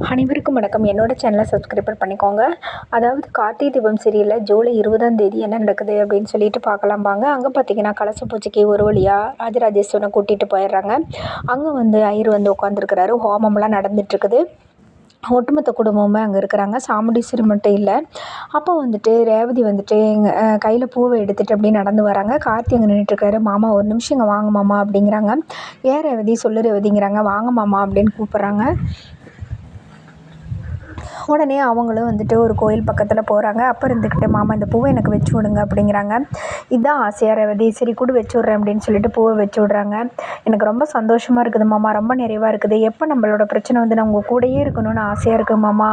அனைவருக்கும் வணக்கம். என்னோட சேனலை சப்ஸ்கிரைப் பண்ணிக்கோங்க. அதாவது கார்த்திகை தீபம் சீரியலில் ஜூலை 20ஆம் தேதி என்ன நடக்குது அப்படின்னு சொல்லிட்டு பார்க்கலாம் வாங்க. அங்கே பார்த்தீங்கன்னா கலச பூஜைக்கு ஒரு வழியாக ராஜராஜேஸ்வரனை கூட்டிகிட்டு போயிடுறாங்க. அங்கே வந்து ஐயர் வந்து உட்காந்துருக்கிறாரு. ஹோமம்லாம் நடந்துட்டுருக்குது. ஒட்டுமொத்த குடும்பமுமே அங்கே இருக்கிறாங்க. சாமுண்டீஸ்வரி மட்டும் இல்லை. அப்போ வந்துட்டு ரேவதி வந்துட்டு கையில் பூவை எடுத்துகிட்டு அப்படியே நடந்து வராங்க. கார்த்தி அங்கே நின்றுட்டுருக்காரு. மாமா ஒரு நிமிஷம் இங்கே வாங்க மாமா அப்படிங்கிறாங்க. ஏன் ரேவதி சொல்லு ரேவதிங்கிறாங்க. வாங்க மாமா அப்படின்னு கூப்பிட்றாங்க. உடனே அவங்களும் வந்துட்டு ஒரு கோயில் பக்கத்தில் போகிறாங்க. அப்போ இருந்துக்கிட்டு மாமா இந்த பூவை எனக்கு வச்சு விடுங்க அப்படிங்கிறாங்க. இதுதான் ஆசையாக ரேவதி, சரி கூட வச்சு விட்றேன் அப்படின்னு சொல்லிட்டு பூவை வச்சு விட்றாங்க. எனக்கு ரொம்ப சந்தோஷமாக இருக்குது மாமா, ரொம்ப நிறைவாக இருக்குது. எப்போ நம்மளோட பிரச்சனை வந்து நான் உங்கள் கூடயே இருக்கணும்னு ஆசையாக இருக்குது மாமா.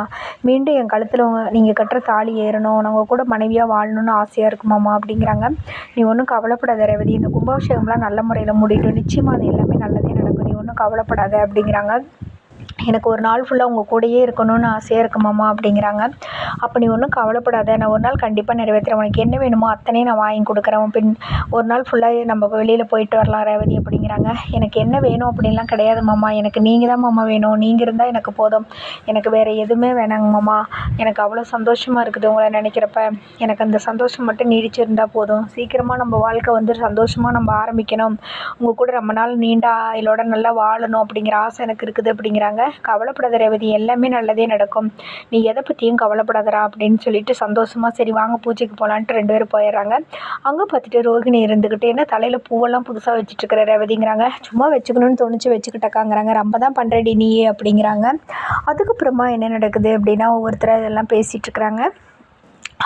மீண்டும் என் கழுத்தில் நீங்கள் கட்டுற தாலி ஏறணும், நான் உங்கள் கூட மனைவியாக வாழணும்னு ஆசையாக இருக்குது மாமா அப்படிங்கிறாங்க. நீ ஒன்றும் கவலைப்படாத ரேவதி, இந்த கும்பாபிஷேகம்லாம் நல்ல முறையில் முடியட்டும், நிச்சயமாக அது எல்லாமே நல்லதே நடக்கும், நீ ஒன்றும் கவலைப்படாத அப்படிங்கிறாங்க. எனக்கு ஒரு நாள் ஃபுல்லாக உங்கள் கூடயே இருக்கணும்னு ஆசையாக இருக்குது மாமா அப்படிங்கிறாங்க. அப்போ நீ ஒன்றும் கவலைப்படாத, நான் ஒரு நாள் கண்டிப்பாக நிறைவேற்றுறேன், உனக்கு என்ன வேணுமோ அத்தனையும் நான் வாங்கி கொடுக்குறேன், பின் ஒரு நாள் ஃபுல்லாக நம்ம வெளியில் போயிட்டு வரலாம் ரேவதி அப்படிங்கிறாங்க. எனக்கு என்ன வேணும் அப்படின்லாம் கிடையாது மாமா, எனக்கு நீங்கள் தான் மாமா வேணும், நீங்கள் இருந்தால் எனக்கு போதும், எனக்கு வேறு எதுவுமே வேணாங்க மாமா. எனக்கு அவ்வளோ சந்தோஷமாக இருக்குது உங்களை நினைக்கிறப்ப. எனக்கு அந்த சந்தோஷம் மட்டும் நீடிச்சிருந்தால் போதும். சீக்கிரமாக நம்ம வாழ்க்கை வந்து சந்தோஷமாக நம்ம ஆரம்பிக்கணும், உங்கள் கூட ரொம்ப நாள் நீண்ட ஆயுளோட நல்லா வாழணும் அப்படிங்கிற ஆசை எனக்கு இருக்குது அப்படிங்கிறாங்க. கவலைப்படாத ரேவதி, எல்லாமே நல்லதே நடக்கும், நீ எதை பற்றியும் கவலைப்படாதரா அப்படின்னு சொல்லிட்டு சந்தோஷமாக சரி வாங்க பூஜைக்கு போகலான்ட்டு 2 பேரும் போயிடுறாங்க. அங்கே பார்த்துட்டு ரோகிணி இருந்துக்கிட்டு என்ன தலையில் பூவெல்லாம் புதுசாக வச்சுட்ருக்கிற ரேவதிங்கிறாங்க. சும்மா வச்சுக்கணும்னு தோணுச்சு வச்சுக்கிட்டக்காங்கிறாங்க. ரொம்ப தான் பண்ணுறடி நீயே அப்படிங்கிறாங்க. அதுக்கப்புறமா என்ன நடக்குது அப்படின்னா ஒவ்வொருத்தராக இதெல்லாம் பேசிகிட்ருக்குறாங்க.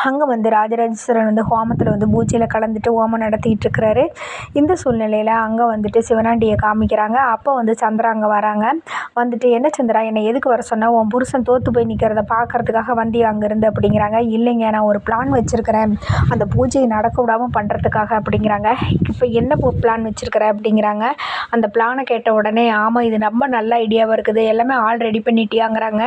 அங்கே வந்து ராஜராஜேஸ்வரன் வந்து ஹோமத்தில் வந்து பூஜையில் கலந்துட்டு ஹோமம் நடத்திட்டு இருக்கிறாரு. இந்த சூழ்நிலையில் அங்கே வந்துட்டு சிவனாண்டியை காமிக்கிறாங்க. அப்போ வந்து சந்திரா அங்கே வராங்க. வந்துட்டு என்ன சந்திரா, என்னை எதுக்கு வர சொன்னால், உன் புருஷன் தோற்று போய் நிற்கிறத பார்க்கறதுக்காக வந்தியா அங்கேருந்து அப்படிங்கிறாங்க. இல்லைங்க, நான் ஒரு பிளான் வச்சுருக்கிறேன் அந்த பூஜையை நடக்க விடாமல் பண்ணுறதுக்காக அப்படிங்கிறாங்க. இப்போ என்ன பிளான் வச்சுருக்கிற அப்படிங்கிறாங்க. அந்த பிளானை கேட்ட உடனே ஆமாம் இது ரொம்ப நல்ல ஐடியாவாக இருக்குது, எல்லாமே ஆல் ரெடி பண்ணிட்டியாங்கிறாங்க.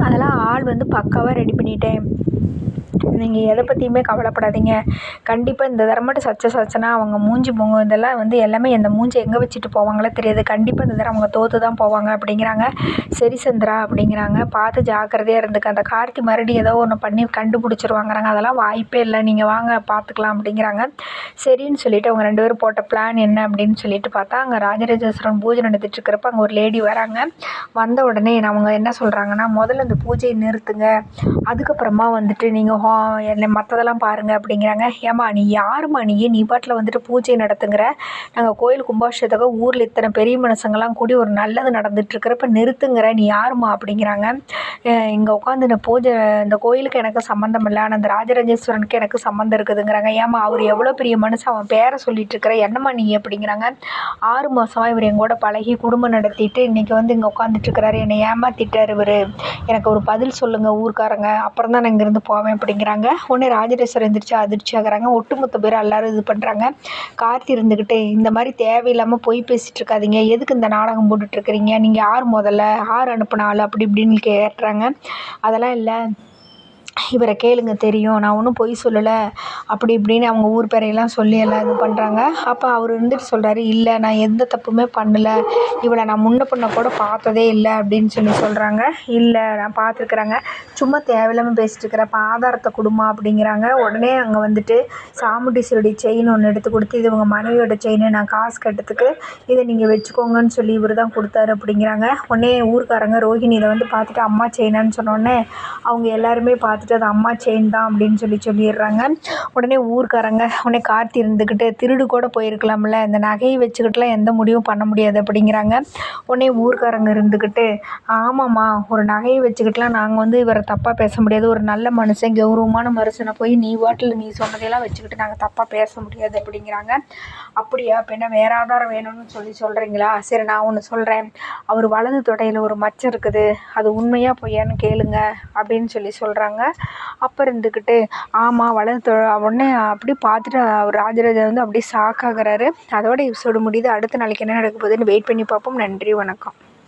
அதெல்லாம் ஆள் வந்து பக்காவாக ரெடி பண்ணிட்டேன், நீங்கள் எதை பற்றியுமே கவலைப்படாதீங்க. கண்டிப்பாக இந்த தடவை மட்டும் சச்சனா அவங்க மூஞ்சி போங்க, இதெல்லாம் வந்து எல்லாமே இந்த மூஞ்சி எங்கே வச்சுட்டு போவாங்களோ தெரியாது, கண்டிப்பாக இந்த தடவை அவங்க தோற்று தான் போவாங்க அப்படிங்கிறாங்க. சரி சந்திரா அப்படிங்கிறாங்க, பார்த்து ஜாக்கிரதையாக இருந்துக்க, அந்த கார்த்தி மறுபடியும் ஏதோ ஒன்று பண்ணி கண்டுபிடிச்சிருவாங்கிறாங்க, அதெல்லாம் வாய்ப்பே இல்லை, நீங்கள் வாங்க பார்த்துக்கலாம் அப்படிங்கிறாங்க. சரின்னு சொல்லிவிட்டு அவங்க 2 பேரும் போட்ட பிளான் என்ன அப்படின்னு சொல்லிட்டு பார்த்தா, அங்கே ராஜராஜேஸ்வரன் பூஜை நடந்துட்டுருக்கிறப்ப அங்கே ஒரு லேடி வராங்க. வந்த உடனே அவங்க என்ன சொல்கிறாங்கன்னா, முதல்ல இந்த பூஜையை நிறுத்துங்க, அதுக்கப்புறமா வந்துட்டு நீங்கள் என்ன மற்றதெல்லாம் பாருங்கள் அப்படிங்கிறாங்க. ஏம்மா நீ யாரும்மா, நீ பாட்டில் வந்துட்டு பூஜை நடத்துங்கிற, நாங்கள் கோயில் கும்பாபிஷேகத்துக்கு ஊரில் இத்தனை பெரிய மனுஷங்கள்லாம் கூடி ஒரு நல்லது நடந்துட்டுருக்கிறப்ப நிறுத்துங்கிற, நீ யாரும்மா அப்படிங்கிறாங்க. இங்கே உட்காந்து இந்த பூஜை இந்த கோயிலுக்கு எனக்கு சம்மந்தம் இல்லை, ஆனால் அந்த ராஜராஜேஸ்வரனுக்கு எனக்கு சம்மந்தம் இருக்குதுங்கிறாங்க. ஏம்மா அவர் எவ்வளோ பெரிய மனுஷன், அவன் பேரை சொல்லிட்டு இருக்கிற, என்னம்மா நீ அப்படிங்கிறாங்க. 6 மாதமாக இவர் எங்கூட பழகி குடும்பம் நடத்திட்டு இன்றைக்கி வந்து இங்கே உட்காந்துட்ருக்கிறாரு, என்னை ஏமாற்றிட்டார் இவர், எனக்கு ஒரு பதில் சொல்லுங்கள் ஊர்க்காரங்க, அப்புறம் தான் நான் இங்கேருந்து போவேன் அப்படிங்கிறாங்க. உடனே ராஜராஜேஸ்வரன் எந்திரிச்சு அதிர்ச்சி ஆகுறாங்க. ஒட்டுமொத்த பேர் எல்லாரும் இது பண்ணுறாங்க. கார்த்தி இருந்துக்கிட்டு இந்த மாதிரி தேவையில்லாமல் பொய் பேசிகிட்டு இருக்காதீங்க, எதுக்கு இந்த நாடகம் போட்டுட்ருக்கிறீங்க, நீங்கள் யார் முதல்ல, யார் அனுப்பின ஆள் அப்படி இப்படின்னு கேட்டுறாங்க. அதெல்லாம் இல்லை, இவரை கேளுங்க தெரியும், நான் ஒன்றும் பொய் சொல்லலை அப்படி இப்படின்னு அவங்க ஊர் பேரையெல்லாம் சொல்லி எல்லாம் இது பண்ணுறாங்க. அப்போ அவர் இருந்துட்டு சொல்கிறாரு, இல்லை நான் எந்த தப்புமே பண்ணலை, இவளை நான் முன்ன பண்ண கூட பார்த்ததே இல்லை அப்படின்னு சொல்கிறாங்க. இல்லை நான் பார்த்துருக்குறாங்க, சும்மா தேவையில்லாமல் பேசிட்டு இருக்கிறப்ப ஆதாரத்தை கொடுமா அப்படிங்கிறாங்க. உடனே அங்கே வந்துட்டு சாமுண்டீஸ்வரடி செயின் ஒன்று எடுத்து கொடுத்து, இது உங்கள் மனைவியோட செயின், நான் காசு கட்டுறதுக்கு இதை நீங்கள் வச்சுக்கோங்கன்னு சொல்லி இவர் தான் கொடுத்தாரு அப்படிங்கிறாங்க. உடனே ஊருக்காரங்க ரோஹிணி இதை வந்து பார்த்துட்டு அம்மா செயினான்னு சொன்னோடனே அவங்க எல்லாருமே பார்த்துட்டு அது அம்மா செயின் தான் அப்படின்னு சொல்லிடுறாங்க. உடனே ஊர்க்காரங்க உடனே கார்த்தி இருந்துக்கிட்டு திருடு கூட போயிருக்கலாம்ல, இந்த நகையை வச்சுக்கிட்டுலாம் எந்த முடிவும் பண்ண முடியாது அப்படிங்கிறாங்க. உடனே ஊர்க்காரங்க இருந்துக்கிட்டு ஆமாம்மா, ஒரு நகையை வச்சுக்கிட்டுலாம் நாங்கள் வந்து இவரை தப்பாக பேச முடியாது, ஒரு நல்ல மனுஷன் கௌரவமான மனுஷனை போய் நீ வாட்டில் நீ சொன்னதையெல்லாம் வச்சுக்கிட்டு நாங்கள் தப்பாக பேச முடியாது அப்படிங்கிறாங்க. அப்படியா, இப்போ என்ன வேறு ஆதாரம் வேணும்னு சொல்கிறீங்களா, சரி நான் ஒன்று சொல்கிறேன், அவர் வலது தொடையில் ஒரு மச்சம் இருக்குது, அது உண்மையாக பொய்யான்னு கேளுங்க அப்படின்னு சொல்கிறாங்க. அப்போ இருந்துக்கிட்டு ஆமாம் வலது உடனே அப்படி பார்த்துட்டு அவர் ராஜராஜா வந்து அப்படியே ஷாக் ஆகுறாரு. அதோட எபிசோடு முடியுது. அடுத்த நாளைக்கு என்ன நடக்க போகுதுன்னு வெயிட் பண்ணி பார்ப்போம். நன்றி, வணக்கம்.